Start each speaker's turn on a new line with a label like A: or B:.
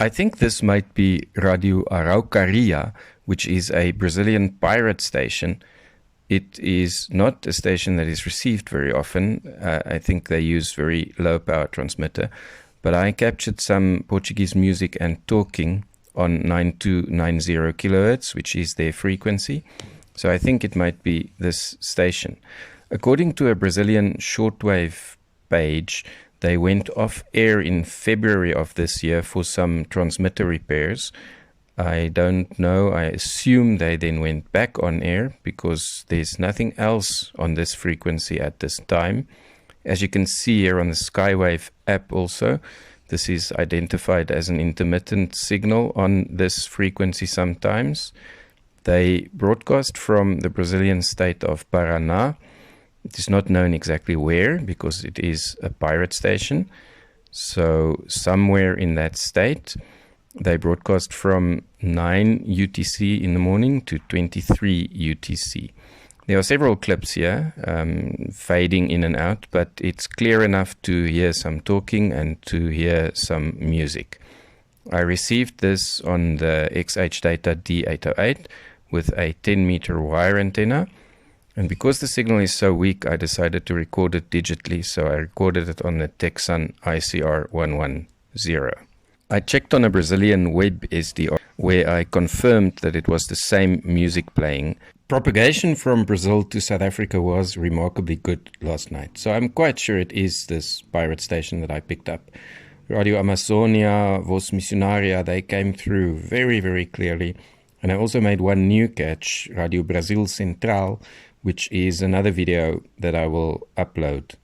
A: I think this might be Radio Araucária, which is a Brazilian pirate station. It is not a station that is received very often. I think they use very low power transmitter. But I captured some Portuguese music and talking on 9290 kHz, which is their frequency. So I think it might be this station. According to a Brazilian shortwave page, they went off air in February of this year for some transmitter repairs. I don't know. I assume they then went back on air because there's nothing else on this frequency at this time. As you can see here on the Skywave app also, this is identified as an intermittent signal on this frequency sometimes. They broadcast from the Brazilian state of Paraná. It is not known exactly where because it is a pirate station. So somewhere in that state, they broadcast from 9 UTC in the morning to 23 UTC. There are several clips here, fading in and out, but it's clear enough to hear some talking and to hear some music. I received this on the XHDATA D-808 with a 10-meter wire antenna. And because the signal is so weak, I decided to record it digitally, so I recorded it on the Tecsun ICR-110. I checked on a Brazilian web SDR where I confirmed that it was the same music playing. Propagation from Brazil to South Africa was remarkably good last night, so I'm quite sure it is this pirate station that I picked up. Radio Amazonia, Voz Missionaria, they came through very, very clearly. And I also made one new catch, Radio Brasil Central, which is another video that I will upload